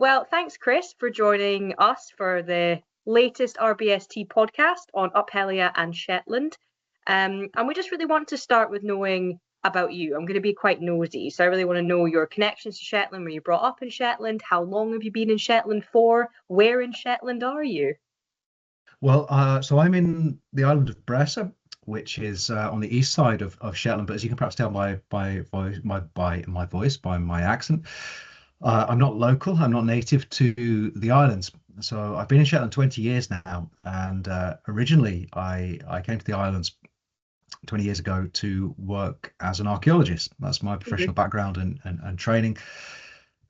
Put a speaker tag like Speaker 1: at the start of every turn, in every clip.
Speaker 1: Well, thanks, Chris, for joining us for the latest RBST podcast on Up Helly Aa and Shetland. And we just really want to start with knowing about you. I'm going to be quite nosy, so I really want to know your connections to Shetland. Were you brought up in Shetland? How long have you been in Shetland for? Where in Shetland are you?
Speaker 2: Well, so I'm in the island of Bressa, which is on the east side of Shetland. But as you can perhaps tell by my voice, by my accent, I'm not local. I'm not native to the islands. So I've been in Shetland 20 years now, and originally I came to the islands 20 years ago to work as an archaeologist. That's my professional background and training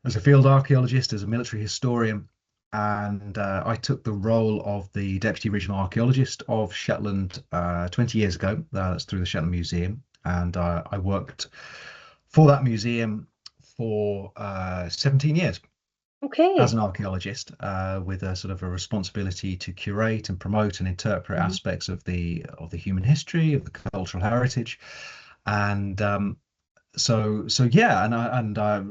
Speaker 2: as a field archaeologist, as a military historian. And I took the role of the Deputy Regional Archaeologist of Shetland 20 years ago. That's through the Shetland Museum. And I worked for that museum for 17 years as an archaeologist, with a sort of a responsibility to curate and promote and interpret aspects of the human history, of the cultural heritage. And so yeah, and I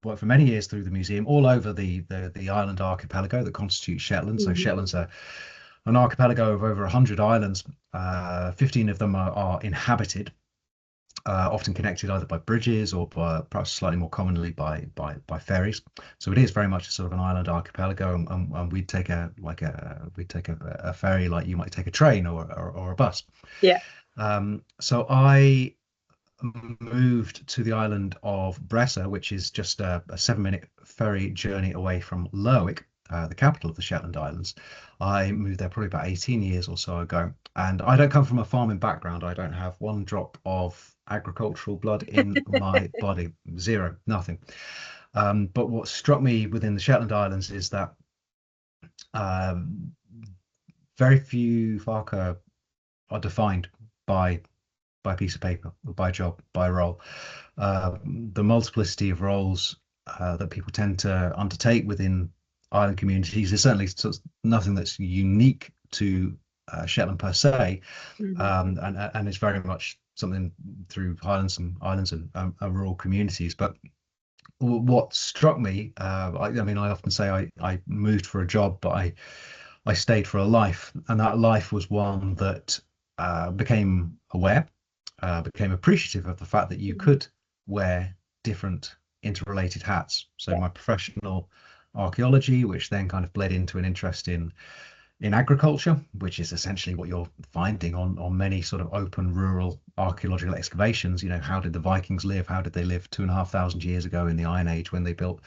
Speaker 2: worked for many years through the museum all over the island archipelago that constitutes Shetland. So Shetland's an archipelago of over 100 islands. 15 of them are inhabited, often connected either by bridges or perhaps slightly more commonly by ferries. So it is very much a sort of an island archipelago, and we'd take a ferry like you might take a train or a bus.
Speaker 1: Yeah.
Speaker 2: So I moved to the island of Bressa, which is just a 7-minute ferry journey away from Lerwick, the capital of the Shetland Islands. I moved there probably about 18 years or so ago, and I don't come from a farming background. I don't have one drop of agricultural blood in my body, zero, nothing. But what struck me within the Shetland Islands is that very few Whaka are defined by piece of paper, by job, by role. The multiplicity of roles that people tend to undertake within island communities is certainly nothing that's unique to Shetland per se, and it's very much something through Highlands and Islands and rural communities. But what struck me, I mean, I often say I moved for a job, but I stayed for a life, and that life was one that became aware, became appreciative of the fact that you could wear different interrelated hats. So my professional archaeology, which then kind of bled into an interest in agriculture, which is essentially what you're finding on many sort of open rural archaeological excavations. You know, how did the Vikings live? How did they live 2,500 years ago in the Iron Age, when they built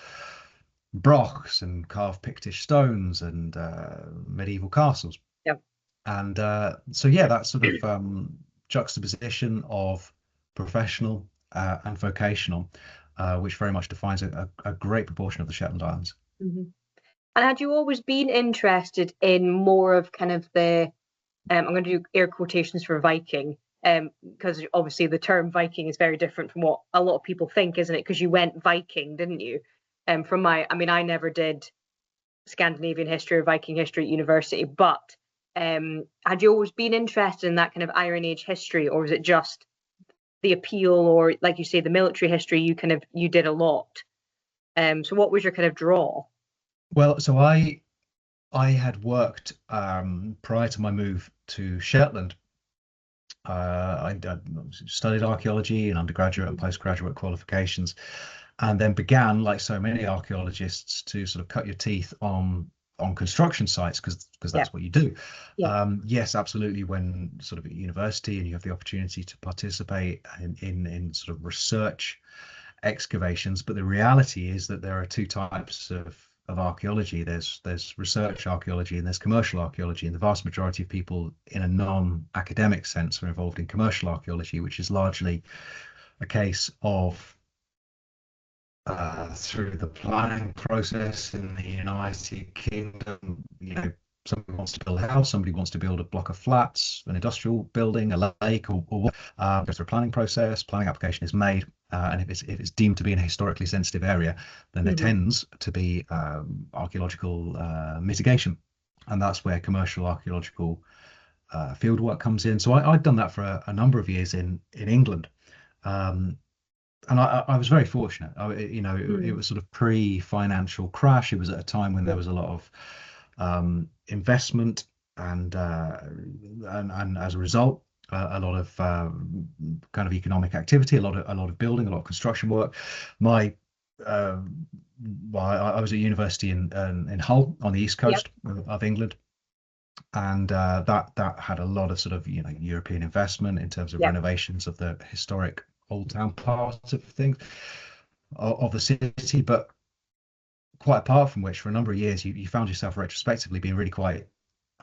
Speaker 2: brocks and carved Pictish stones and medieval castles?
Speaker 1: Yep.
Speaker 2: And so yeah, that sort of juxtaposition of professional and vocational, which very much defines a great proportion of the Shetland Islands.
Speaker 1: And had you always been interested in more of kind of the, I'm going to do air quotations for Viking, because obviously the term Viking is very different from what a lot of people think, isn't it? Because you went Viking, didn't you? I mean, I never did Scandinavian history or Viking history at university, but had you always been interested in that kind of Iron Age history, or was it just the appeal, or like you say, the military history you did a lot? So what was your kind of draw?
Speaker 2: Well, so I had worked prior to my move to Shetland. I studied archaeology in undergraduate and postgraduate qualifications, and then began, like so many archaeologists, to sort of cut your teeth on construction sites, because that's what you do. Yes, absolutely. When sort of at university and you have the opportunity to participate in sort of research excavations, but the reality is that there are two types of archaeology. There's research archaeology and there's commercial archaeology, and the vast majority of people in a non-academic sense are involved in commercial archaeology, which is largely a case of through the planning process in the United Kingdom. You know, somebody wants to build a house, somebody wants to build a block of flats, an industrial building, a lake, or goes through a planning process. Planning application is made, and if it's deemed to be in a historically sensitive area, then there tends to be archaeological mitigation, and that's where commercial archaeological fieldwork comes in. So I'd done that for a number of years in England. and I was very fortunate. It
Speaker 1: Mm.
Speaker 2: was sort of pre-financial crash. It was at a time when there
Speaker 1: Yeah.
Speaker 2: was a lot of investment, and as a result, a lot of kind of economic activity, a lot of building, a lot of construction work. My uh, well, I was at university in Hull on the east
Speaker 1: Yeah.
Speaker 2: coast of England, and that had a lot of sort of European investment in terms of
Speaker 1: Yeah.
Speaker 2: renovations of the historic old town parts of things of the city. But quite apart from which, for a number of years, you found yourself retrospectively being really quite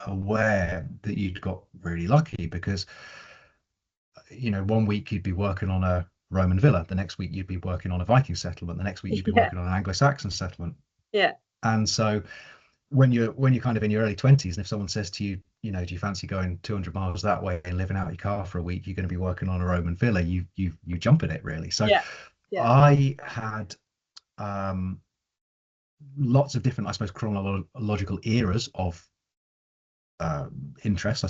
Speaker 2: aware that you'd got really lucky, because one week you'd be working on a Roman villa, the next week you'd be working on a Viking settlement, the next week you'd be
Speaker 1: Yeah.
Speaker 2: working on an Anglo-Saxon settlement.
Speaker 1: Yeah.
Speaker 2: And so when you're kind of in your early 20s, and if someone says to you, do you fancy going 200 miles that way and living out your car for a week, you're going to be working on a Roman villa, you jump at it, really. So
Speaker 1: Yeah. Yeah.
Speaker 2: I had lots of different, I suppose, chronological eras of interest. I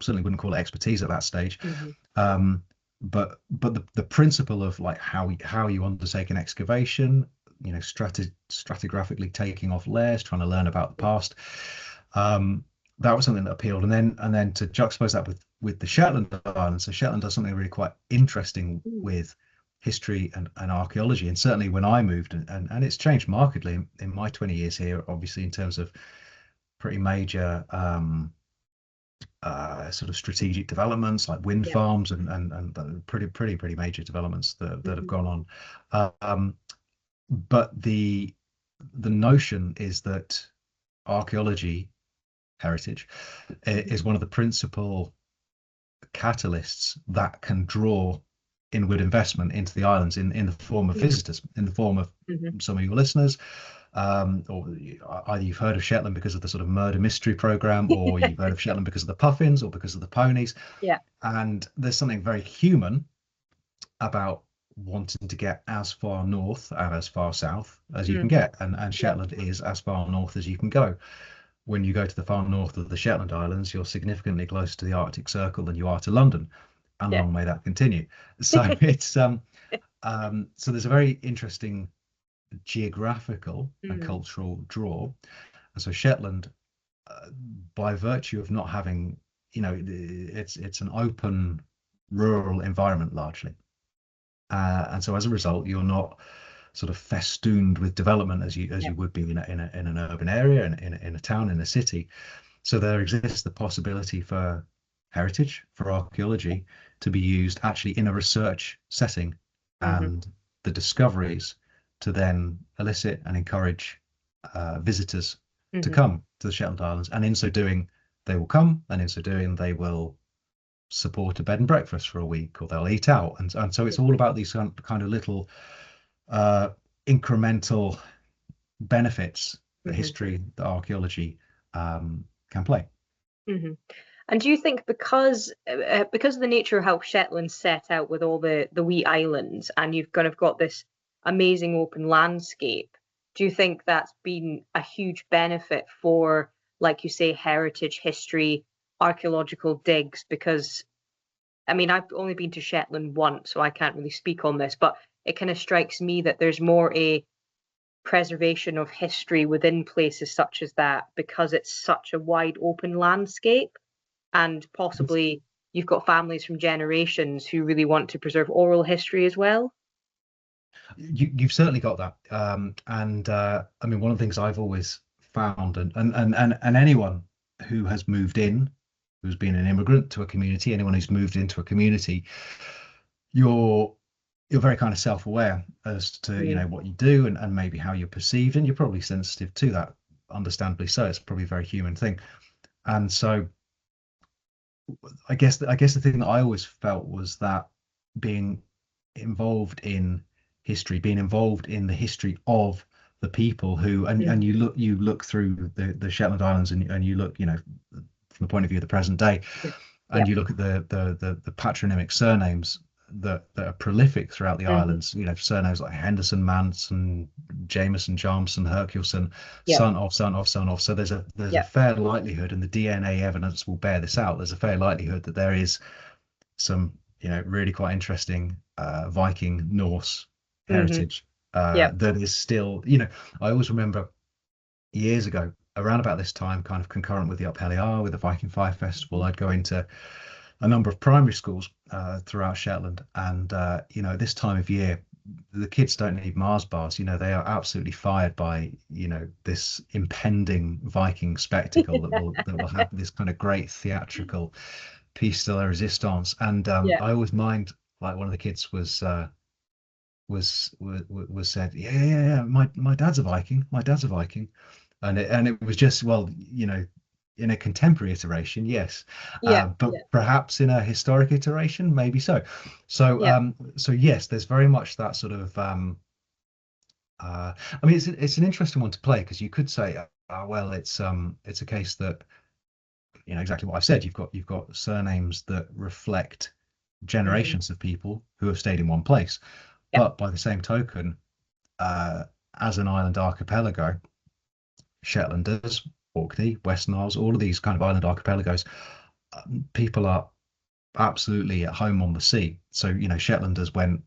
Speaker 2: certainly wouldn't call it expertise at that stage.
Speaker 1: Hmm.
Speaker 2: But the principle of like how you undertake an excavation, stratigraphically taking off layers, trying to learn about the past, that was something that appealed. And then to juxtapose that with the Shetland Islands. So Shetland does something really quite interesting
Speaker 1: Mm.
Speaker 2: with history and archaeology. And certainly when I moved, and it's changed markedly in my 20 years here, obviously, in terms of pretty major sort of strategic developments like wind
Speaker 1: Yeah.
Speaker 2: farms and pretty major developments that have
Speaker 1: Hmm.
Speaker 2: gone on. But the notion is that archaeology heritage is one of the principal catalysts that can draw inward investment into the islands in the form of visitors, in the form of
Speaker 1: Hmm.
Speaker 2: some of your listeners, or either you've heard of Shetland because of the sort of murder mystery program, or you've heard of Shetland because of the puffins or because of the ponies.
Speaker 1: Yeah.
Speaker 2: And there's something very human about wanting to get as far north and as far south as you can
Speaker 1: Hmm.
Speaker 2: get, and
Speaker 1: Yeah.
Speaker 2: Shetland is as far north as you can go. When you go to the far north of the Shetland Islands, you're significantly closer to the Arctic Circle than you are to London, and
Speaker 1: Yeah.
Speaker 2: long may that continue. So it's so there's a very interesting geographical and
Speaker 1: Mm.
Speaker 2: cultural draw. And so Shetland, by virtue of not having, it's an open rural environment largely, and so as a result, you're not sort of festooned with development as you
Speaker 1: Yeah.
Speaker 2: would be in an urban area and in a town, in a city. So there exists the possibility for heritage, for archaeology, to be used actually in a research setting,
Speaker 1: Hmm.
Speaker 2: and the discoveries to then elicit and encourage visitors to
Speaker 1: Hmm.
Speaker 2: come to the Shetland Islands. And in so doing, they will come, and in so doing, they will support a bed and breakfast for a week, or they'll eat out. And so it's all about these kind of little uh, incremental benefits that
Speaker 1: Hmm.
Speaker 2: history, that archaeology can play.
Speaker 1: Hmm. And do you think because of the nature of how Shetland's set out with all the wee islands, and you've kind of got this amazing open landscape, do you think that's been a huge benefit for, like you say, heritage, history, archaeological digs? Because I mean, I've only been to Shetland once, so I can't really speak on this, but it kind of strikes me that there's more a preservation of history within places such as that because it's such a wide open landscape, and possibly you've got families from generations who really want to preserve oral history as well.
Speaker 2: You've certainly got that, and I mean, one of the things I've always found, and anyone who has moved in, who's been an immigrant to a community, anyone who's moved into a community, you're very kind of self-aware as to
Speaker 1: Mm.
Speaker 2: what you do, and maybe how you're perceived, and you're probably sensitive to that, understandably so. It's probably a very human thing. And so I guess the thing that I always felt was that being involved in history, being involved in the history of the people who, and
Speaker 1: Mm.
Speaker 2: you look through the Shetland Islands, and you look, from the point of view of the present day,
Speaker 1: Yeah.
Speaker 2: and
Speaker 1: Yeah.
Speaker 2: you look at the patronymic surnames that are prolific throughout the
Speaker 1: Hmm.
Speaker 2: islands. Surnames like Henderson, Manson, Jameson, Jarmson, Herculeson,
Speaker 1: Yeah.
Speaker 2: son of, son of, son of. So there's a
Speaker 1: Yeah.
Speaker 2: fair likelihood, and the DNA evidence will bear this out. There's a fair likelihood that there is some really quite interesting Viking, Norse, heritage
Speaker 1: Yeah.
Speaker 2: that is still, I always remember years ago, around about this time, kind of concurrent with the Up Helly Aa, with the Viking Fire Festival, I'd go into a number of primary schools throughout Shetland, and this time of year, the kids don't need Mars bars. They are absolutely fired by this impending Viking spectacle that will have this kind of great theatrical piece de la resistance. And
Speaker 1: Yeah.
Speaker 2: I always mind, like, one of the kids was said, yeah, my dad's a Viking, and it was just, well, in a contemporary iteration, yes,
Speaker 1: Yeah.
Speaker 2: but perhaps in a historic iteration, maybe so. So
Speaker 1: Yeah.
Speaker 2: so yes, there's very much that sort of I mean, it's an interesting one to play, because you could say, well, it's a case that, exactly what I've said. You've got surnames that reflect generations of people who have stayed in one place.
Speaker 1: Yeah.
Speaker 2: But by the same token, as an island archipelago, Shetlanders, Orkney, Western Isles, all of these kind of island archipelagos, people are absolutely at home on the sea. So, Shetlanders went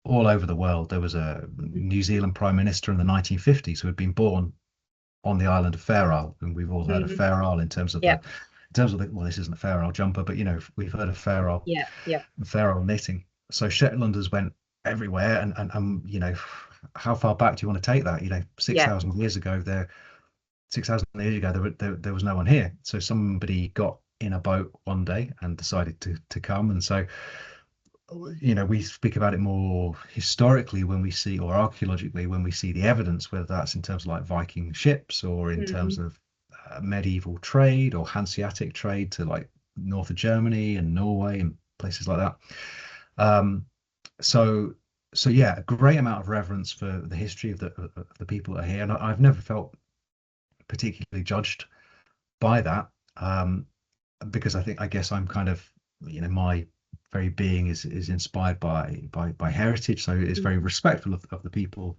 Speaker 2: all over the world. There was a New Zealand Prime Minister in the 1950s who had been born on the island of Fair Isle, and we've all heard of Fair Isle in terms of
Speaker 1: Yeah.
Speaker 2: well, this isn't a Fair Isle jumper, but we've heard of Fair Isle,
Speaker 1: Yeah. Yeah.
Speaker 2: Fair Isle knitting. So Shetlanders went everywhere, and how far back do you want to take that? 6,000 years ago, 6,000 years ago, there was no one here. So somebody got in a boat one day and decided to come. And so, we speak about it more historically when we see, or archaeologically, when we see the evidence, whether that's in terms of like Viking ships, or in terms of medieval trade or Hanseatic trade to like north of Germany and Norway and places like that. So yeah, a great amount of reverence for the history of the people that are here, and I've never felt particularly judged by that, because I guess I'm kind of, my very being is inspired by heritage, so it's very respectful of the people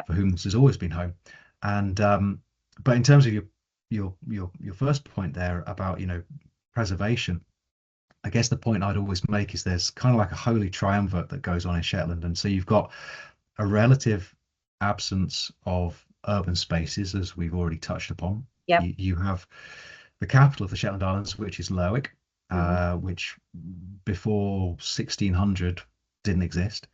Speaker 2: for whom this has always been home. And but in terms of your first point there about preservation, I guess the point I'd always make is there's kind of like a holy triumvirate that goes on in Shetland. And so you've got a relative absence of urban spaces, as we've already touched upon.
Speaker 1: Yeah.
Speaker 2: You have the capital of the Shetland Islands, which is Lerwick, which before 1600 didn't exist.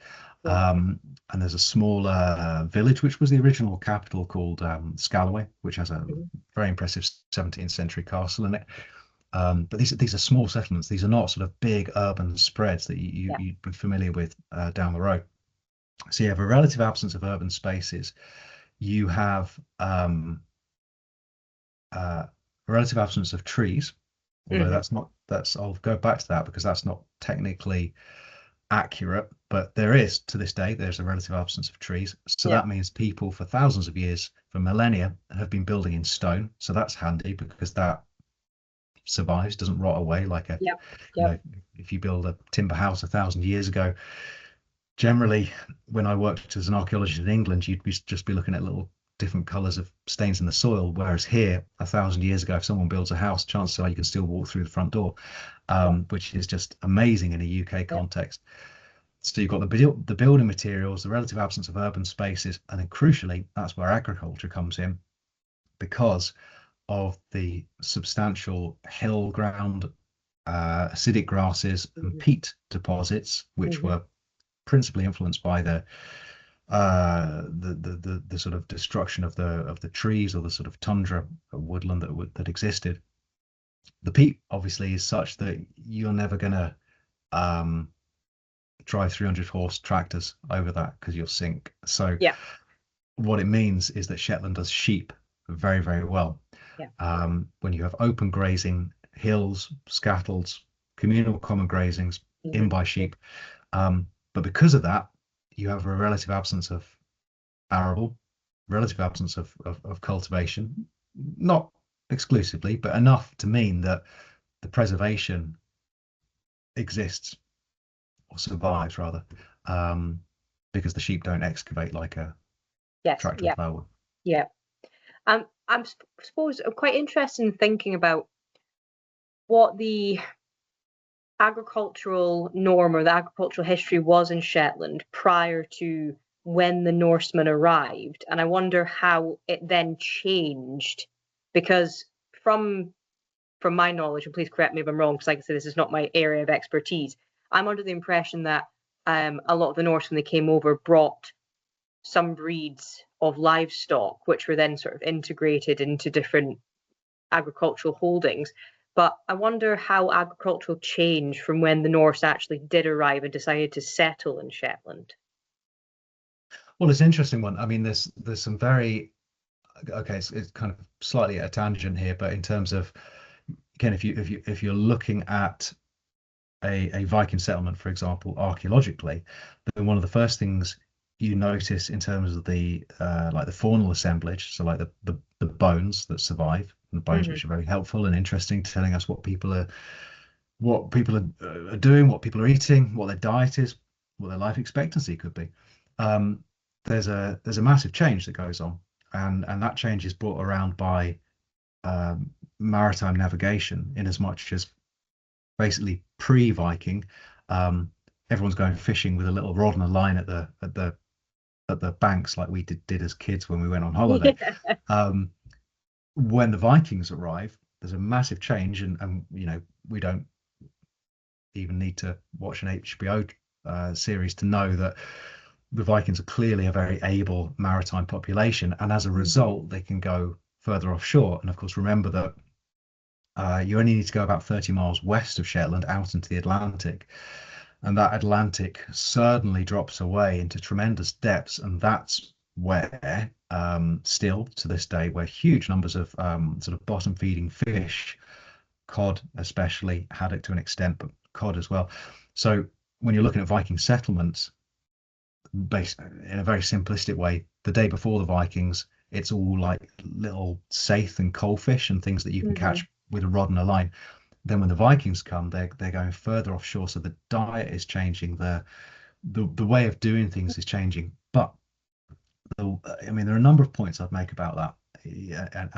Speaker 2: And there's a smaller village, which was the original capital, called Scalloway, which has a very impressive 17th century castle in it. But these are small settlements. These are not sort of big urban spreads that you'd be familiar with down the road. So you have a relative absence of urban spaces. You have a relative absence of trees, although I'll go back to that, because that's not technically accurate, but there's a relative absence of trees. So that means people for thousands of years, for millennia, have been building in stone. So that's handy, because that survives, doesn't rot away like if you build a timber house 1,000 years ago. Generally, when I worked as an archaeologist in England, you'd just be looking at little different colors of stains in the soil, whereas here 1,000 years ago, if someone builds a house, chances are you can still walk through the front door, which is just amazing in a UK context. So you've got the building materials, the relative absence of urban spaces, and then crucially, that's where agriculture comes in, because of the substantial hill ground, acidic grasses, and peat deposits, which were principally influenced by the sort of destruction of the trees, or the sort of tundra woodland that existed. The peat obviously is such that you're never going to drive 300 horse tractors over that, because you'll sink. So what it means is that Shetland does sheep very, very well. When you have open grazing, hills, scattles, communal common grazings in by sheep, but because of that, you have a relative absence of arable, relative absence of cultivation, not exclusively, but enough to mean that the preservation exists, or survives rather, because the sheep don't excavate like a tractor and plough would.
Speaker 1: I suppose I'm quite interested in thinking about what the agricultural norm or the agricultural history was in Shetland prior to when the Norsemen arrived, and I wonder how it then changed, because from my knowledge, and please correct me if I'm wrong, because like I said, this is not my area of expertise. I'm under the impression that a lot of the Norse, when they came over, brought some breeds of livestock, which were then sort of integrated into different agricultural holdings. But I wonder how agricultural changed from when the Norse actually did arrive and decided to settle in Shetland.
Speaker 2: Well, it's an interesting one. I mean, there's some very okay. It's kind of slightly at a tangent here, but in terms of again, if you're looking at a Viking settlement, for example, archaeologically, then one of the first things you notice in terms of the like the faunal assemblage, so like the bones that survive, and the bones which are very helpful and interesting, telling us what people are doing, what people are eating, what their diet is, what their life expectancy could be. There's a massive change that goes on, and that change is brought around by maritime navigation, in as much as basically pre-Viking, everyone's going fishing with a little rod and a line at the banks, like we did as kids when we went on holiday. When the Vikings arrive, there's a massive change, and you know, we don't even need to watch an HBO series to know that the Vikings are clearly a very able maritime population, and as a result, they can go further offshore. And of course, remember that you only need to go about 30 miles west of Shetland out into the Atlantic, and that Atlantic certainly drops away into tremendous depths, and that's where still to this day, where huge numbers of sort of bottom feeding fish, cod especially, haddock to an extent, but cod as well. So when you're looking at Viking settlements, based in a very simplistic way, the day before the Vikings, it's all like little saithe and coalfish and things that you can catch with a rod and a line. Then when the Vikings come, they're going further offshore, so the diet is changing, the way of doing things is changing. But I mean, there are a number of points I'd make about that, and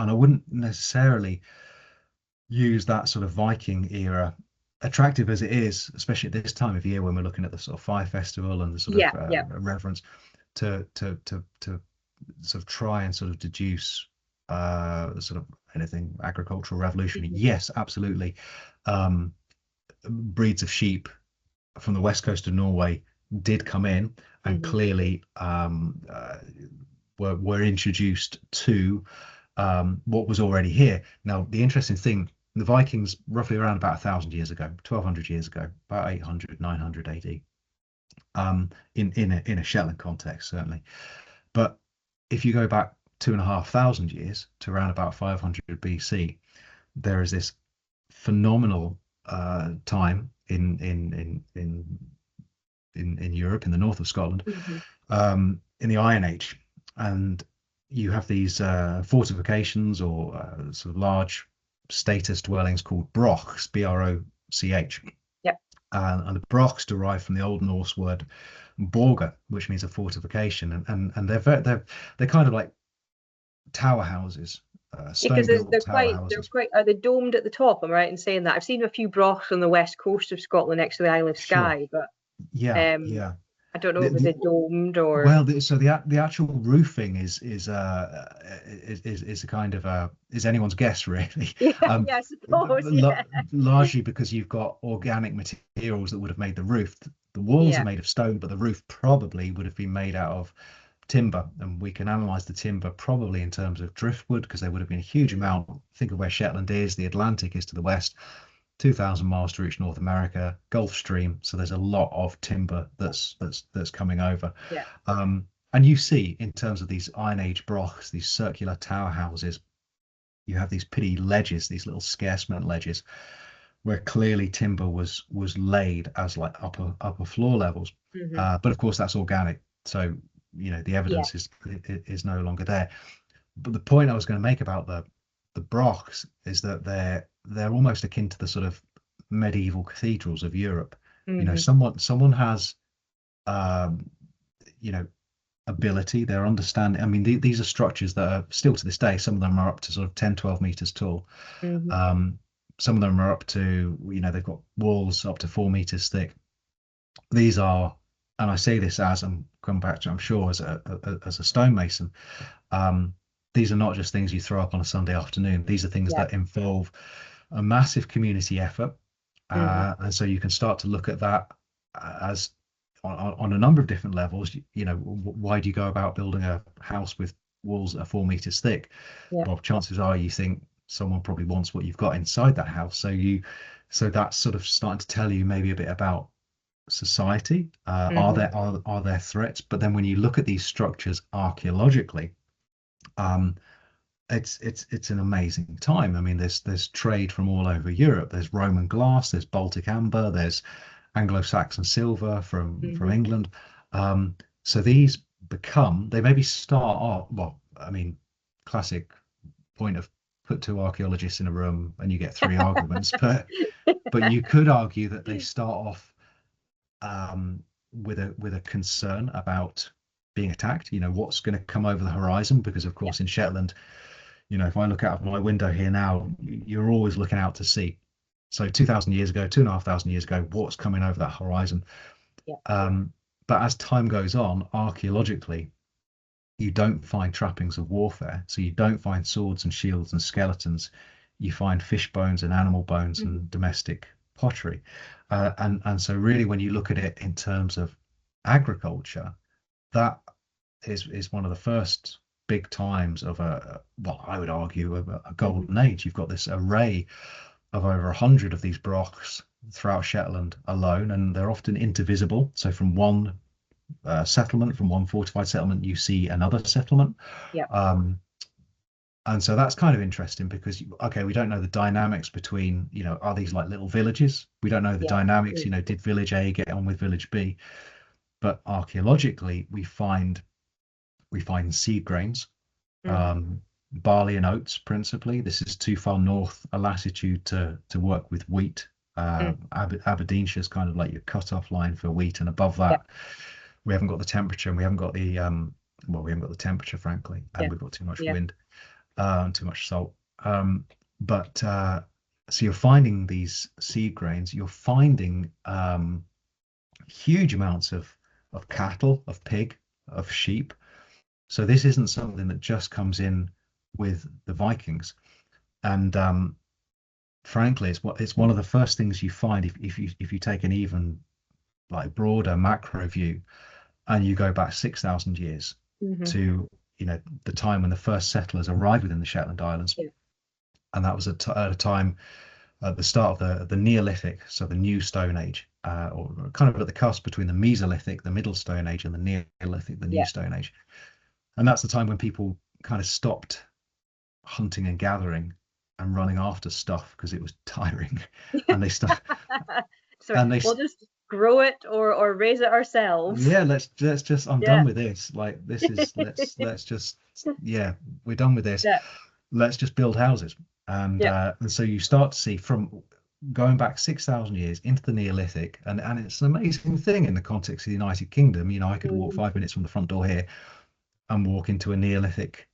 Speaker 2: I wouldn't necessarily use that sort of Viking era, attractive as it is, especially at this time of year when we're looking at the sort of fire festival and the sort of reverence, to sort of try and sort of deduce sort of anything agricultural revolutionary. Yes, absolutely. Breeds of sheep from the west coast of Norway did come in, and clearly were introduced to what was already here. Now, the interesting thing, the Vikings, roughly around about 1,000 years ago, 1,200 years ago, about 800, 900 AD, in a Shetland context, certainly. But if you go back 2,500 years to around about 500 BC, there is this phenomenal time in Europe, in the north of Scotland, in the Iron Age, and you have these fortifications or sort of large status dwellings called brochs, B-R-O-C-H.
Speaker 1: Yep.
Speaker 2: And the brochs derive from the Old Norse word borga, which means a fortification, and they're kind of like tower houses,
Speaker 1: Because
Speaker 2: stone-built tower houses.
Speaker 1: they're quite, are they domed at the top? I'm right in saying that? I've seen a few brochs on the west coast of Scotland next to the Isle of Skye, but
Speaker 2: yeah.
Speaker 1: I don't know if they're domed or.
Speaker 2: Well, so the actual roofing is a kind of is anyone's guess, really.
Speaker 1: Yeah, I suppose.
Speaker 2: Largely because you've got organic materials that would have made the roof. The walls are made of stone, but the roof probably would have been made out of timber, and we can analyze the timber probably in terms of driftwood, because there would have been a huge amount. Think of where Shetland is, the Atlantic is to the west, 2,000 miles to reach North America, Gulf Stream, so there's a lot of timber that's coming over. And you see, in terms of these Iron Age brochs, these circular tower houses, you have these pitty ledges, these little scarcement ledges, where clearly timber was laid as like upper floor levels. But of course that's organic, so you know the evidence is no longer there. But the point I was going to make about the brochs is that they're almost akin to the sort of medieval cathedrals of Europe. You know, someone has you know, ability, their understanding. I mean, these are structures that are still to this day, some of them are up to sort of 10-12 meters tall. Some of them are up to, you know, they've got walls up to 4 meters thick. These are and I say this as I'm coming back to, I'm sure, as a stonemason, these are not just things you throw up on a Sunday afternoon. These are things
Speaker 1: Yeah.
Speaker 2: that involve a massive community effort.
Speaker 1: Mm-hmm.
Speaker 2: And so you can start to look at that as on a number of different levels. Why do you go about building a house with walls that are 4 meters thick?
Speaker 1: Yeah.
Speaker 2: Well, chances are you think someone probably wants what you've got inside that house. So that's sort of starting to tell you maybe a bit about society. Are there threats? But then when you look at these structures archaeologically, um, it's an amazing time. I mean, there's trade from all over Europe. There's Roman glass, there's Baltic amber, there's Anglo-Saxon silver from England. So these they maybe start off, well, I mean, classic point of put two archaeologists in a room and you get three arguments, but you could argue that they start off with a concern about being attacked. What's going to come over the horizon, because of course in Shetland, if I look out of my window here now, you're always looking out to sea. So 2,000 years ago, 2,500 years ago, what's coming over that horizon?
Speaker 1: Yeah.
Speaker 2: But as time goes on, archaeologically, you don't find trappings of warfare. So you don't find swords and shields and skeletons. You find fish bones and animal bones and domestic pottery. And so really, when you look at it in terms of agriculture, that is one of the first big times of I would argue, of a golden age. You've got this array of over 100 of these brochs throughout Shetland alone, and they're often intervisible. So from one settlement, from one fortified settlement, you see another settlement.
Speaker 1: Yeah.
Speaker 2: And so that's kind of interesting because, okay, we don't know the dynamics between, are these like little villages? We don't know the dynamics, did village A get on with village B? But archaeologically, we find seed grains, barley and oats principally. This is too far north a latitude to work with wheat. Aberdeenshire is kind of like your cut-off line for wheat, and above that, we haven't got the temperature, and we haven't got the we haven't got the temperature, frankly, and we've got too much wind, too much salt. So you're finding these seed grains. You're finding huge amounts of cattle, of pig, of sheep. So this isn't something that just comes in with the Vikings. And frankly, it's one of the first things you find if you take an even like broader macro view, and you go back 6,000 years to the time when the first settlers arrived within the Shetland Islands, and that was at a time at the start of the Neolithic, so the New Stone Age, or kind of at the cusp between the Mesolithic, the Middle Stone Age, and the Neolithic, the New Stone Age. And that's the time when people kind of stopped hunting and gathering and running after stuff because it was tiring, and they stopped.
Speaker 1: We'll just grow it or raise it ourselves.
Speaker 2: Yeah, let's just. I'm done with this. Like, this is let's just. Yeah, we're done with this.
Speaker 1: Yeah.
Speaker 2: Let's just build houses, and so you start to see from going back 6,000 years into the Neolithic, and it's an amazing thing in the context of the United Kingdom. I could walk 5 minutes from the front door here and walk into a Neolithic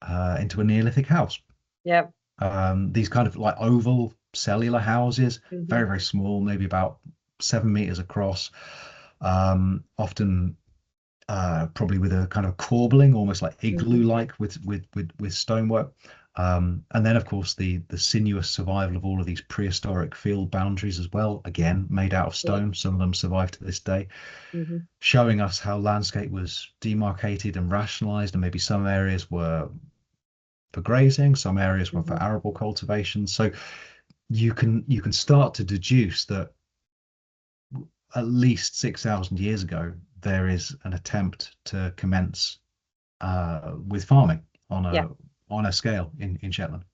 Speaker 2: house.
Speaker 1: Yeah.
Speaker 2: These kind of like oval cellular houses, very, very small, maybe about 7 meters across, often probably with a kind of corbelling, almost like igloo-like with stonework. And then, of course, the sinuous survival of all of these prehistoric field boundaries as well, again, made out of stone. Some of them survive to this day, showing us how landscape was demarcated and rationalized, and maybe some areas were for grazing, some areas were for arable cultivation. So you can start to deduce that at least 6,000 years ago, there is an attempt to commence with farming on a scale in Shetland.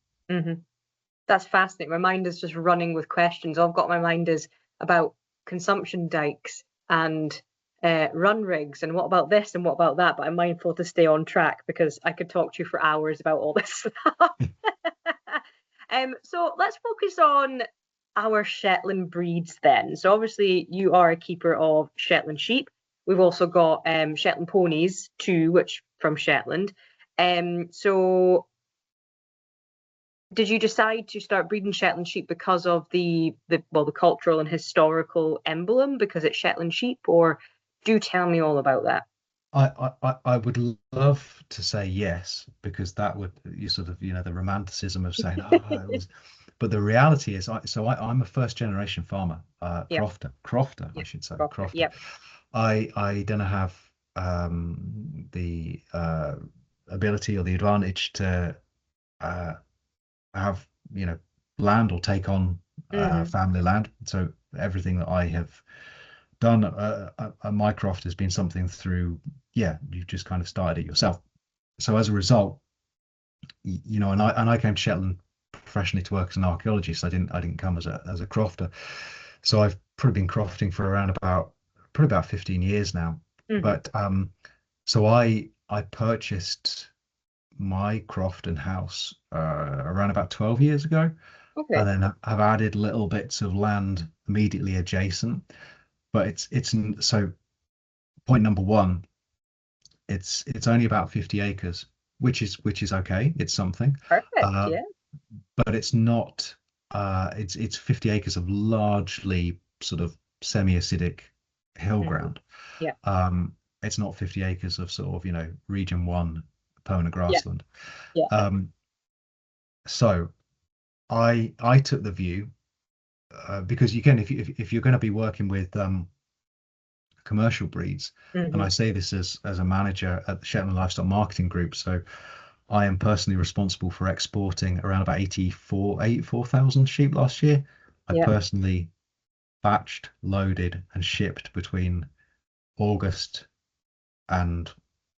Speaker 1: That's fascinating. My mind is just running with questions. All I've got my mind is about consumption dikes and run rigs, and what about this and what about that, but I'm mindful to stay on track because I could talk to you for hours about all this stuff. So let's focus on our Shetland breeds then. So obviously you are a keeper of Shetland sheep. We've also got Shetland ponies too, which from Shetland. So did you decide to start breeding Shetland sheep because of the cultural and historical emblem, because it's Shetland sheep, or Do tell me all about that.
Speaker 2: I would love to say yes, because that would, you sort of, the romanticism of saying, oh, it was, but the reality is, I'm a first generation farmer,
Speaker 1: Yeah,
Speaker 2: crofter, I
Speaker 1: yeah,
Speaker 2: should say,
Speaker 1: profit.
Speaker 2: crofter.
Speaker 1: Yep.
Speaker 2: I don't have the ability or the advantage to uh, have, land or take on
Speaker 1: Hmm.
Speaker 2: family land. So everything that I have done at Mycroft has been something through, yeah, you just kind of started it yourself. So as a result, and I came to Shetland professionally to work as an archaeologist. I didn't come as a crofter. So I've probably been crofting for around probably about 15 years now.
Speaker 1: Hmm.
Speaker 2: But so I purchased my Crofton house around about 12 years ago, and
Speaker 1: Okay.
Speaker 2: then I've added little bits of land immediately adjacent. But it's so point number one, it's only about 50 acres, which is okay. It's something,
Speaker 1: Perfect.
Speaker 2: uh,
Speaker 1: Yeah.
Speaker 2: but it's not. It's 50 acres of largely sort of semi-acidic hill
Speaker 1: Hmm.
Speaker 2: ground.
Speaker 1: Yeah.
Speaker 2: Um, it's not 50 acres of sort of region one permanent
Speaker 1: Yeah.
Speaker 2: grassland.
Speaker 1: Yeah.
Speaker 2: Um, so I took the view, because you can, if you're going to be working with commercial breeds, and I
Speaker 1: Hmm.
Speaker 2: say this as a manager at the Shetland Livestock Marketing Group. So I am personally responsible for exporting around about 84,000 sheep last year. I
Speaker 1: Yeah.
Speaker 2: personally batched, loaded, and shipped between August and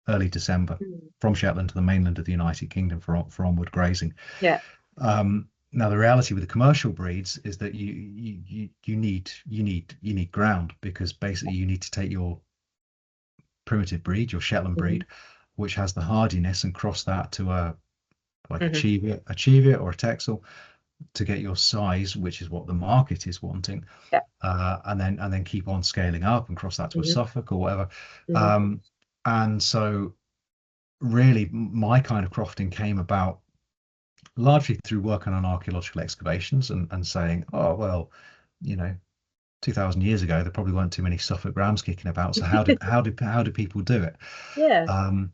Speaker 2: early December
Speaker 1: Mhm.
Speaker 2: from Shetland to the mainland of the United Kingdom for onward grazing.
Speaker 1: Yeah.
Speaker 2: Now the reality with the commercial breeds is that you need ground, because basically you need to take your primitive breed, your Shetland
Speaker 1: Hmm.
Speaker 2: breed, which has the hardiness, and cross that to a like a
Speaker 1: Hmm.
Speaker 2: Cheviot or a Texel to get your size, which is what the market is wanting,
Speaker 1: Yeah.
Speaker 2: and then keep on scaling up and cross that to a
Speaker 1: Hmm.
Speaker 2: Suffolk or whatever.
Speaker 1: Hmm.
Speaker 2: And so really my kind of crofting came about largely through working on archaeological excavations, and saying, oh well, you know 2000 years ago there probably weren't too many Suffolk rams kicking about, so how did people do it?
Speaker 1: Yeah.
Speaker 2: um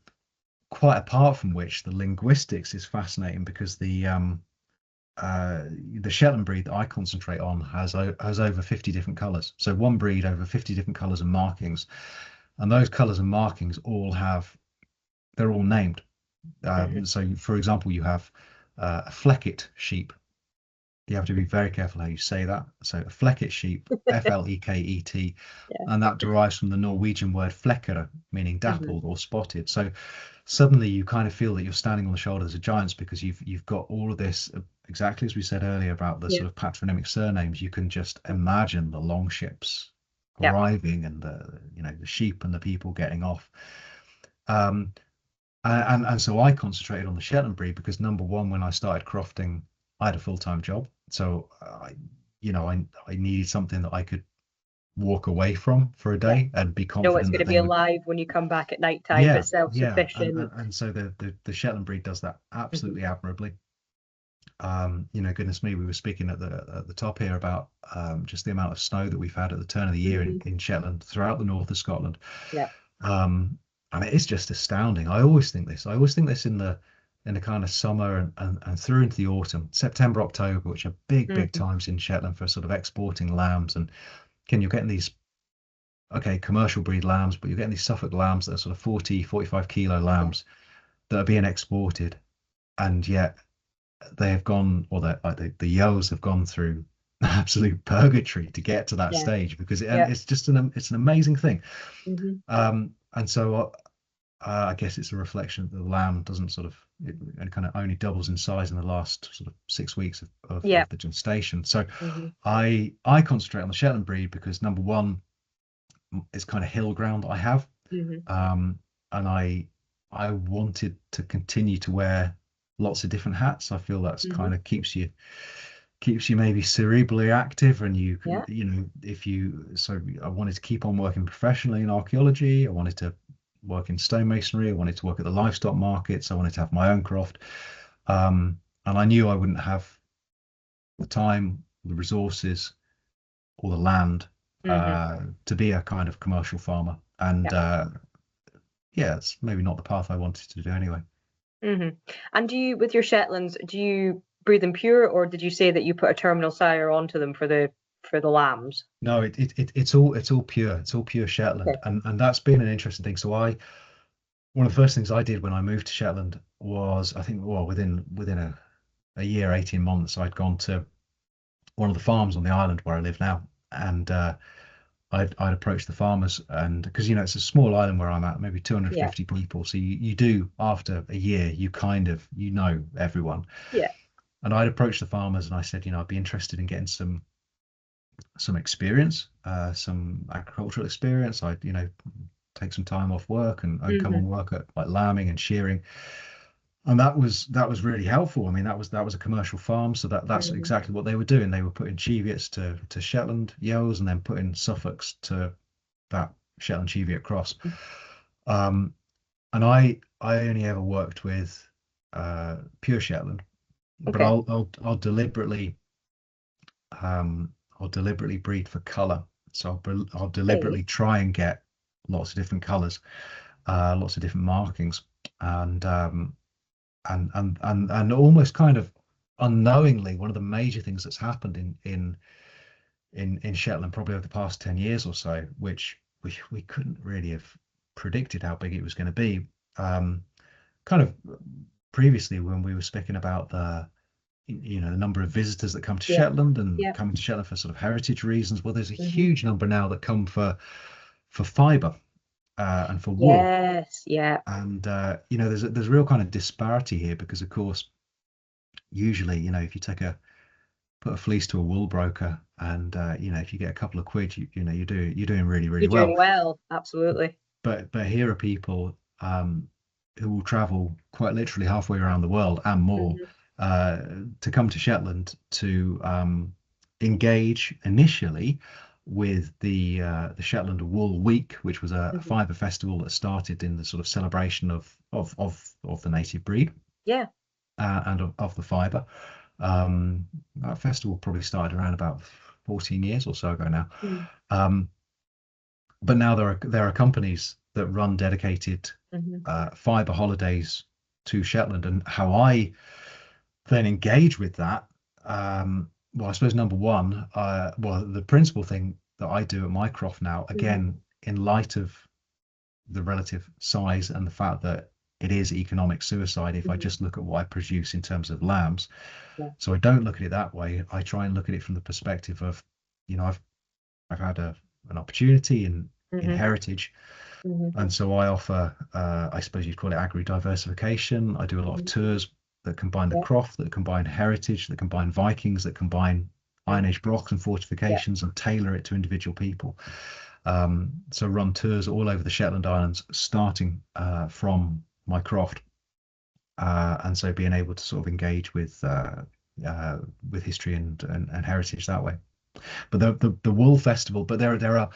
Speaker 2: Quite apart from which, the linguistics is fascinating, because the Shetland breed that I concentrate on has over 50 different colors. So one breed over 50 different colors and markings, and those colors and markings they're all named.
Speaker 1: Hmm.
Speaker 2: So for example, you have a Fleckit sheep. You have to be very careful how you say that. So a Fleckit sheep, Fleket,
Speaker 1: Yeah.
Speaker 2: and that derives from the Norwegian word flekkere, meaning
Speaker 1: Hmm.
Speaker 2: dappled or spotted. So suddenly you kind of feel that you're standing on the shoulders of giants, because you've got all of this, exactly as we said earlier about the
Speaker 1: Yeah.
Speaker 2: sort of patronymic surnames. You can just imagine the longships
Speaker 1: Yeah.
Speaker 2: arriving, and the sheep and the people getting off. Um, and so I concentrated on the Shetland breed because, number one, when I started crofting, I had a full-time job, so I needed something that I could walk away from for a
Speaker 1: Yeah.
Speaker 2: day and be
Speaker 1: Know it's
Speaker 2: confident
Speaker 1: going
Speaker 2: that
Speaker 1: to be
Speaker 2: they would.
Speaker 1: alive when you come back at night time,
Speaker 2: Yeah,
Speaker 1: but
Speaker 2: yeah, and
Speaker 1: self-sufficient.
Speaker 2: and so the Shetland breed does that
Speaker 1: Hmm.
Speaker 2: absolutely admirably. Goodness me, we were speaking at the top here about just the amount of snow that we've had at the turn of the year
Speaker 1: Hmm.
Speaker 2: in Shetland, throughout the north of Scotland.
Speaker 1: Yeah.
Speaker 2: Um, and it is just astounding. I always think this. I always think this in the kind of summer, and through into the autumn, September, October, which are big
Speaker 1: Hmm.
Speaker 2: times in Shetland for sort of exporting lambs. And you're getting these, okay, commercial breed lambs, but you're getting these Suffolk lambs that are sort of 40, 45 kilo
Speaker 1: Yeah.
Speaker 2: lambs that are being exported, and yet they have gone, or the yells have gone through absolute purgatory to get to that
Speaker 1: Yeah.
Speaker 2: stage, because and
Speaker 1: Yeah.
Speaker 2: it's an amazing thing.
Speaker 1: Hmm.
Speaker 2: And so I guess it's a reflection that the lamb doesn't sort of, it kind of only doubles in size in the last sort of 6 weeks
Speaker 1: Yeah.
Speaker 2: of the gestation. So
Speaker 1: Hmm.
Speaker 2: I concentrate on the Shetland breed because, number one, it's kind of hill ground that I have,
Speaker 1: Hmm.
Speaker 2: um, and I wanted to continue to wear lots of different hats. I feel that's
Speaker 1: Hmm.
Speaker 2: kind of keeps you maybe cerebrally active, and
Speaker 1: Yeah.
Speaker 2: if you so I wanted to keep on working professionally in archaeology. I wanted to work in stonemasonry. I wanted to work at the livestock markets. I wanted to have my own croft, and I knew I wouldn't have the time, the resources, or the land
Speaker 1: Hmm.
Speaker 2: to be a kind of commercial farmer. And
Speaker 1: Yeah.
Speaker 2: yeah, it's maybe not the path I wanted to do anyway.
Speaker 1: And do you, with your Shetlands, do you breed them pure, or did you say that you put a terminal sire onto them for the lambs?
Speaker 2: No, it's all pure. It's all pure Shetland,
Speaker 1: Okay.
Speaker 2: and that's been an interesting thing. So one of the first things I did when I moved to Shetland was, I think, well, within a year, 18 months, I'd gone to one of the farms on the island where I live now, and I'd approached the farmers, and because it's a small island where I'm at, maybe
Speaker 1: Yeah.
Speaker 2: 250 people, so you do, after a year, you kind of everyone.
Speaker 1: Yeah.
Speaker 2: And I'd approached the farmers and I said, I'd be interested in getting some experience, some agricultural experience. I'd take some time off work and come and
Speaker 1: Hmm.
Speaker 2: work at like lambing and shearing, and that was really helpful. I mean, that was a commercial farm, so that's
Speaker 1: Hmm.
Speaker 2: exactly what they were doing. They were putting Cheviots to Shetland Yells, and then putting Suffolks to that Shetland Cheviot cross. Um, and I only ever worked with pure Shetland, but
Speaker 1: Okay.
Speaker 2: um, I'll deliberately breed for color. So I'll
Speaker 1: Okay.
Speaker 2: deliberately try and get lots of different colors, lots of different markings, and and almost kind of unknowingly, one of the major things that's happened in Shetland probably over the past 10 years or so, which we couldn't really have predicted how big it was going to be. Kind of previously when we were speaking about the number of visitors that come to
Speaker 1: Yeah.
Speaker 2: Shetland and
Speaker 1: Yeah.
Speaker 2: coming to Shetland for sort of heritage reasons. Well, there's a
Speaker 1: Hmm.
Speaker 2: huge number now that come for fibre and for wool.
Speaker 1: Yes. Yeah.
Speaker 2: And there's a real kind of disparity here because, of course, usually, if you put a fleece to a wool broker and if you get a couple of quid, you're doing really, really
Speaker 1: You're
Speaker 2: well.
Speaker 1: doing well. Absolutely.
Speaker 2: But here are people who will travel quite literally halfway around the world and more
Speaker 1: Hmm.
Speaker 2: uh, to come to Shetland to engage initially with the Shetland Wool Week, which was a
Speaker 1: Hmm.
Speaker 2: fibre festival that started in the sort of celebration of the native breed
Speaker 1: Yeah.
Speaker 2: and of the fibre. That festival probably started around about 14 years or so ago now.
Speaker 1: Mm-hmm.
Speaker 2: Um, but now there are companies that run dedicated fibre holidays to Shetland, and how I then engage with that. Well, I suppose number one, well, the principal thing that I do at my croft now,
Speaker 1: Hmm.
Speaker 2: again, in light of the relative size and the fact that it is economic suicide if I
Speaker 1: Hmm.
Speaker 2: just look at what I produce in terms of lambs.
Speaker 1: Yeah.
Speaker 2: So I don't look at it that way. I try and look at it from the perspective of, I've had an opportunity in
Speaker 1: Hmm.
Speaker 2: heritage,
Speaker 1: Hmm.
Speaker 2: and so I offer, I suppose you'd call it agri diversification. I do a lot of
Speaker 1: Hmm.
Speaker 2: tours that combine the
Speaker 1: Yeah.
Speaker 2: croft, that combine heritage, that combine Vikings, that combine Iron
Speaker 1: Mm.
Speaker 2: Age blocks and
Speaker 1: Yeah.
Speaker 2: fortifications, and tailor it to individual people. So run tours all over the Shetland Islands, starting from my croft, and so being able to sort of engage with history and heritage that way. But the wool festival, but there are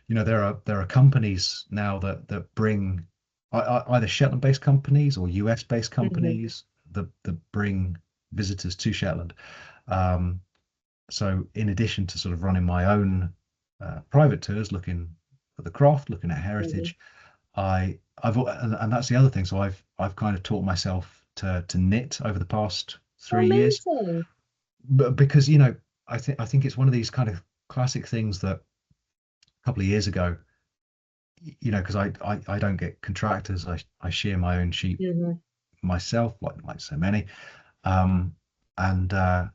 Speaker 2: there are companies now that bring either Shetland based companies or US based
Speaker 1: Hmm.
Speaker 2: companies that bring visitors to Shetland. Um, so in addition to sort of running my own private tours, looking at the craft, looking at
Speaker 1: Hmm.
Speaker 2: heritage, and that's the other thing. So I've kind of taught myself to knit over the past 3 years,
Speaker 1: Amazing.
Speaker 2: but because I think it's one of these kind of classic things that a couple of years ago, because I don't get contractors. I shear my own sheep
Speaker 1: Hmm.
Speaker 2: myself, like so many. Um, and a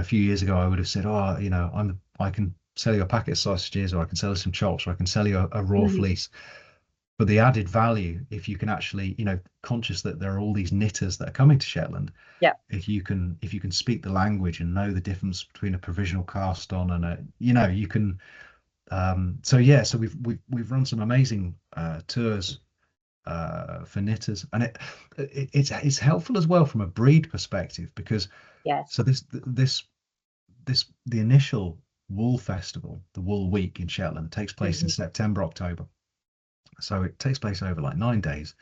Speaker 2: few years ago, I would have said, oh, I can sell you a packet of sausages, or I can sell you some chops, or I can sell you a raw
Speaker 1: Hmm.
Speaker 2: fleece. But the added value, if you can actually, conscious that there are all these knitters that are coming to Shetland,
Speaker 1: Yeah.
Speaker 2: if you can speak the language and know the difference between a provisional cast on and you can. So yeah, so we've run some amazing tours for knitters, and it's helpful as well from a breed perspective because
Speaker 1: Yes.
Speaker 2: so the initial wool festival, the Wool Week in Shetland, takes place in
Speaker 1: Hmm.
Speaker 2: September, October. So it takes place over like 9 days,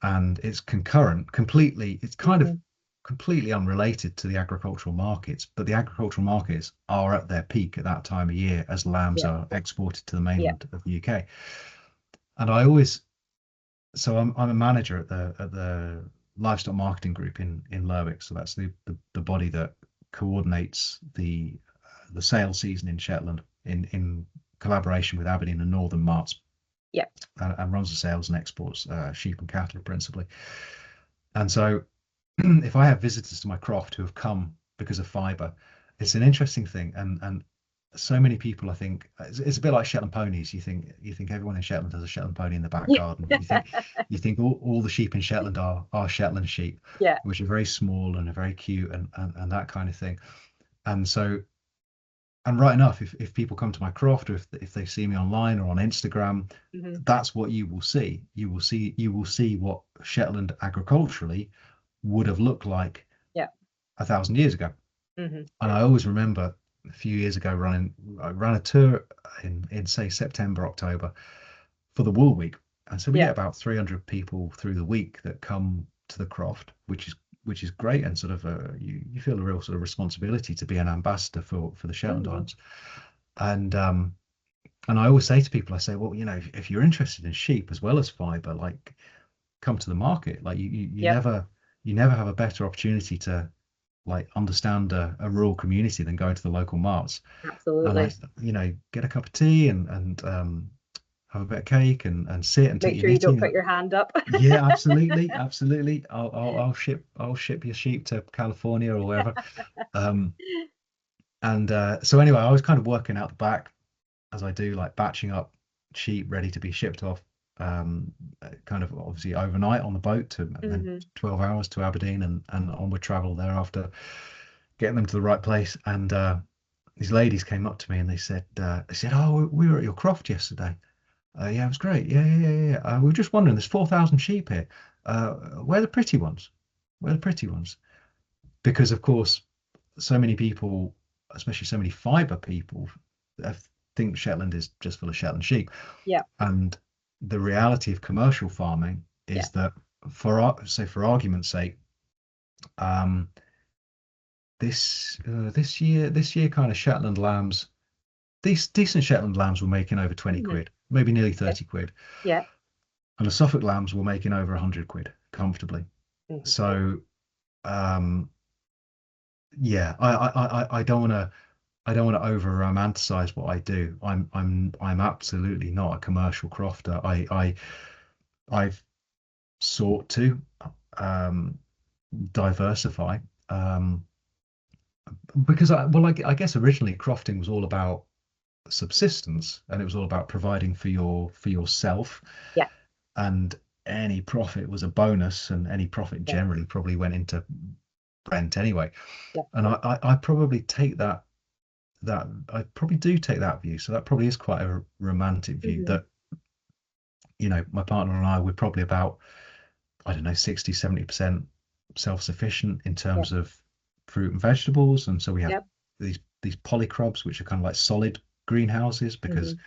Speaker 2: and it's concurrent, completely. It's kind of
Speaker 1: Hmm.
Speaker 2: completely unrelated to the agricultural markets, but the agricultural markets are at their peak at that time of year as lambs
Speaker 1: Yeah.
Speaker 2: are exported to the
Speaker 1: Yeah.
Speaker 2: mainland of the UK. And I always, so I'm a manager at the livestock marketing group in Lerwick. So that's the body that coordinates the sales season in Shetland in collaboration with Aberdeen and Northern Marts,
Speaker 1: Yeah.
Speaker 2: and runs the sales and exports sheep and cattle principally. And so if I have visitors to my croft who have come because of fibre, it's an interesting thing. And so many people, I think, it's a bit like Shetland ponies. You think everyone in Shetland has a Shetland pony in the back
Speaker 1: Yeah.
Speaker 2: garden. You think all the sheep in Shetland are Shetland sheep,
Speaker 1: Yeah.
Speaker 2: which are very small and are very cute and that kind of thing. And so, and right enough, if people come to my croft, or if they see me online or on Instagram,
Speaker 1: Hmm.
Speaker 2: that's what you will see. You will see what Shetland agriculturally would have looked like
Speaker 1: Yeah.
Speaker 2: 1,000 years ago.
Speaker 1: Hmm.
Speaker 2: And I always remember a few years ago I ran a tour in say September, October for the Wool Week. And so we
Speaker 1: Yeah.
Speaker 2: get about 300 people through the week that come to the croft, which is great, and sort of you feel a real sort of responsibility to be an ambassador for the Shetland
Speaker 1: Hmm.
Speaker 2: Islands. And I always say to people, I say, well, if you're interested in sheep as well as fibre, like, come to the market. Like, you
Speaker 1: Yep.
Speaker 2: never have a better opportunity to, like, understand a rural community than going to the local marts. And
Speaker 1: Absolutely.
Speaker 2: get a cup of tea and have a bit of cake and sit and take
Speaker 1: Make
Speaker 2: your
Speaker 1: sure you don't
Speaker 2: knitting.
Speaker 1: put your hand up.
Speaker 2: Yeah, absolutely, absolutely. I'll ship your sheep to California or wherever. Um, and so anyway, I was kind of working out the back as I do, like batching up sheep ready to be shipped off, kind of obviously overnight on the boat and then
Speaker 1: Hmm.
Speaker 2: 12 hours to Aberdeen and onward travel thereafter, getting them to the right place. And these ladies came up to me and they said, oh, we were at your croft yesterday. Yeah, it was great. Yeah, yeah, yeah, yeah. We were just wondering, there's 4,000 sheep here. Where are the pretty ones? Where are the pretty ones? Because of course, so many people, especially so many fibre people, uh, think Shetland is just full of Shetland sheep.
Speaker 1: Yeah.
Speaker 2: And the reality of commercial farming
Speaker 1: Yeah.
Speaker 2: is that, for argument's sake, um, this year kind of Shetland lambs, these decent Shetland lambs were making over 20
Speaker 1: Hmm.
Speaker 2: quid, maybe nearly
Speaker 1: Okay.
Speaker 2: 30 quid,
Speaker 1: Yeah.
Speaker 2: and the Suffolk lambs were making over 100 quid comfortably.
Speaker 1: Hmm.
Speaker 2: So um, yeah, I don't want to over romanticize what I do. I'm absolutely not a commercial crofter. I've sought to um, diversify, um, because I guess originally crofting was all about subsistence, and it was all about providing for yourself,
Speaker 1: Yeah.
Speaker 2: and any profit was a bonus, and any profit
Speaker 1: Yeah.
Speaker 2: generally probably went into rent anyway.
Speaker 1: Yeah.
Speaker 2: And I probably take that I probably do take that view. So that probably is quite a romantic view,
Speaker 1: Hmm.
Speaker 2: that my partner and I, we're probably about, I don't know, 60-70% self-sufficient in
Speaker 1: Yeah.
Speaker 2: terms of fruit and vegetables. And so we have
Speaker 1: Yep.
Speaker 2: these polycrobs, which are kind of like solid greenhouses, because
Speaker 1: Hmm.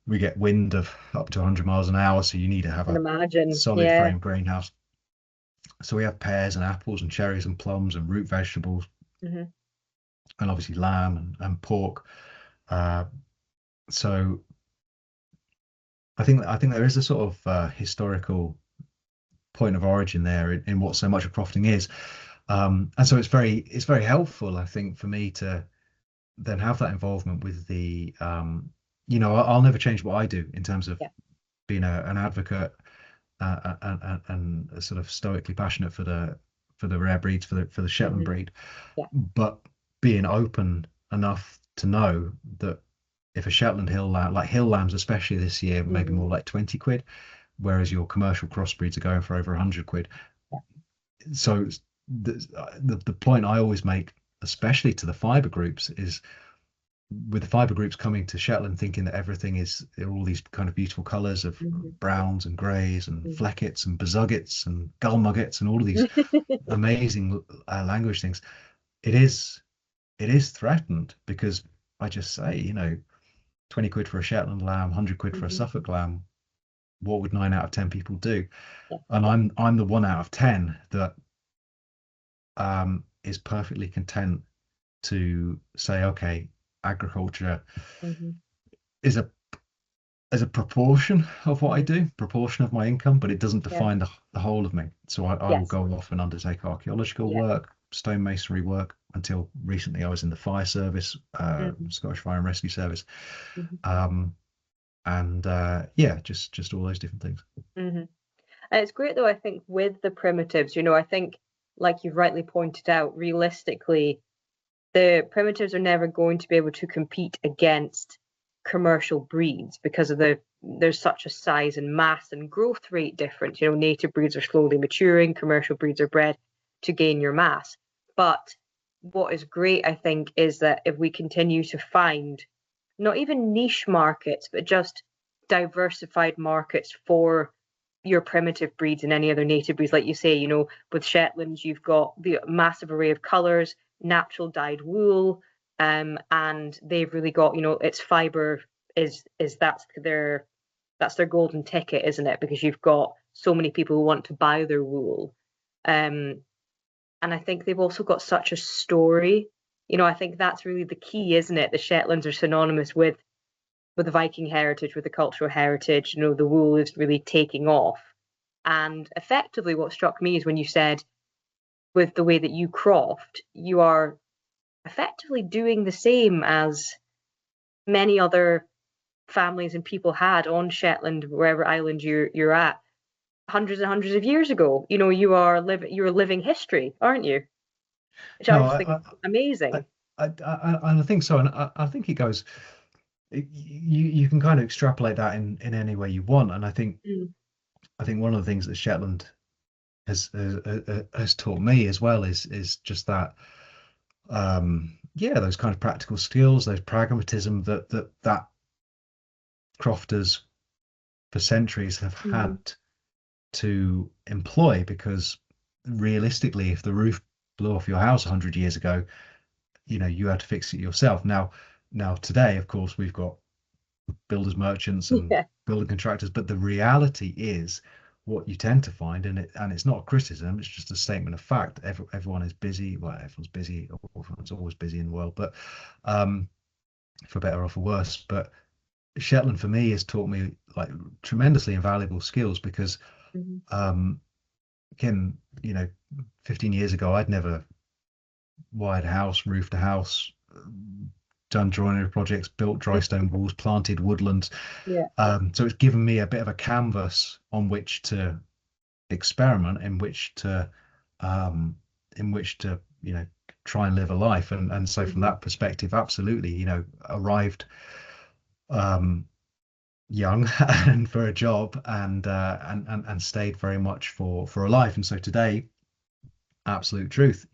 Speaker 2: we get wind of up to 100 miles an hour, so you need to have
Speaker 1: Can
Speaker 2: a
Speaker 1: imagine.
Speaker 2: solid
Speaker 1: Yeah.
Speaker 2: frame greenhouse. So we have pears and apples and cherries and plums and root vegetables,
Speaker 1: Hmm.
Speaker 2: and obviously lamb and pork. Uh, so I think there is a sort of historical point of origin there in what so much of crofting is, and so it's very helpful, I think, for me to then have that involvement with the I'll never change what I do in terms of
Speaker 1: Yeah.
Speaker 2: being an advocate, and sort of stoically passionate for the rare breeds, for the Shetland
Speaker 1: Hmm.
Speaker 2: breed,
Speaker 1: Yeah.
Speaker 2: but being open enough to know that if a Shetland hill lamb, like hill lambs especially this year, maybe
Speaker 1: Hmm.
Speaker 2: more like 20 quid, whereas your commercial crossbreeds are going for over 100 quid.
Speaker 1: Yeah.
Speaker 2: So the point I always make, especially to the fibre groups, is with the fibre groups coming to Shetland thinking that everything is all these kind of beautiful colours of
Speaker 1: Hmm.
Speaker 2: browns and greys and
Speaker 1: Hmm.
Speaker 2: fleckets and bezuggets and gullmuggets and all of these amazing language things. It is threatened, because I just say, 20 quid for a Shetland lamb, 100 quid for a
Speaker 1: Hmm.
Speaker 2: Suffolk lamb. What would 9 out of 10 people do?
Speaker 1: Yeah.
Speaker 2: And I'm the 1 out of 10 that is perfectly content to say, okay, agriculture
Speaker 1: Hmm.
Speaker 2: is a as a proportion of what I do, proportion of my income, but it doesn't
Speaker 1: Yeah.
Speaker 2: define the whole of me. So I will
Speaker 1: Yes.
Speaker 2: go off and undertake archaeological
Speaker 1: Yeah.
Speaker 2: work, stonemasonry work. Until recently, I was in the fire service,
Speaker 1: Hmm.
Speaker 2: Scottish Fire and Rescue Service,
Speaker 1: Hmm.
Speaker 2: um, and yeah, just all those different things.
Speaker 1: Hmm. And it's great though, I think, with the primitives, I think, like you've rightly pointed out, realistically, the primitives are never going to be able to compete against commercial breeds because of there's such a size and mass and growth rate difference. Native breeds are slowly maturing, commercial breeds are bred to gain your mass. But what is great, I think, is that if we continue to find not even niche markets, but just diversified markets for your primitive breeds and any other native breeds, like you say, with Shetlands, you've got the massive array of colours, natural dyed wool, and they've really got, its fibre is that's their golden ticket, isn't it? Because you've got so many people who want to buy their wool. Um, and I think they've also got such a story. I think that's really the key, isn't it? The Shetlands are synonymous with the Viking heritage, with the cultural heritage. The wool is really taking off. And effectively, what struck me is when you said, with the way that you croft, you are effectively doing the same as many other families and people had on Shetland, wherever island you're at, hundreds and hundreds of years ago. You're living history, aren't you? Which I
Speaker 2: No,
Speaker 1: just think is
Speaker 2: I,
Speaker 1: amazing.
Speaker 2: I think so, and I think it goes. You can kind of extrapolate that in any way you want, and
Speaker 1: Mm,
Speaker 2: I think one of the things that Shetland has taught me as well is just that yeah, those kind of practical skills, those pragmatism that crofters for centuries have
Speaker 1: mm,
Speaker 2: had to employ, because realistically, if the roof blew off your house 100 years ago, you had to fix it yourself. Now today, of course, we've got builders merchants and
Speaker 1: yeah.
Speaker 2: building contractors, but the reality is what you tend to find, and it's not a criticism, it's just a statement of fact. Everyone is busy. Well, everyone's busy, everyone's always busy in the world, but um for better or for worse. But Shetland for me has taught me like tremendously invaluable skills, because
Speaker 1: Mhm.
Speaker 2: um again, 15 years ago, I'd never wired a house, roofed a house, done joinery projects, built dry stone walls, planted woodlands.
Speaker 1: Yeah.
Speaker 2: So it's given me a bit of a canvas on which to experiment, um, in which to try and live a life. And so from
Speaker 1: Mhm.
Speaker 2: that perspective, absolutely, arrived um, young and for a job, and stayed very much for a life. And so today, absolute truth,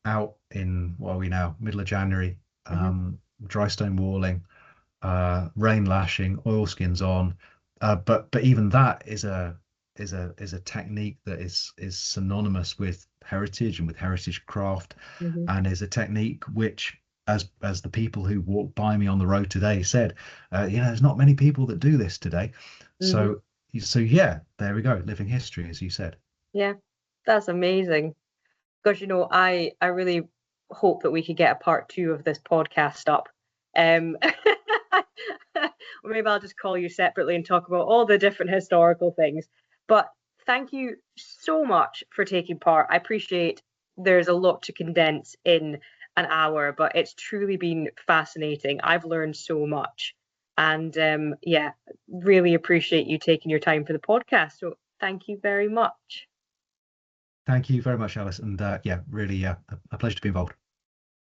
Speaker 2: out in, what are we now, middle of January,
Speaker 1: Mhm.
Speaker 2: dry stone walling, rain lashing, oilskins on. But even that is a technique that is synonymous with heritage and with heritage craft,
Speaker 1: Mhm.
Speaker 2: and is a technique which, as the people who walked by me on the road today said, there's not many people that do this today.
Speaker 1: Mhm.
Speaker 2: So yeah, there we go, living history, as you said.
Speaker 1: Yeah. That's amazing. Because I really hope that we could get a part two of this podcast up. Um, or maybe I'll just call you separately and talk about all the different historical things. But thank you so much for taking part. I appreciate there's a lot to condense in an hour, but it's truly been fascinating. I've learned so much. And yeah, really appreciate you taking your time for the podcast. So thank you very much.
Speaker 2: Thank you very much, Alice, and yeah, really, a pleasure to be involved.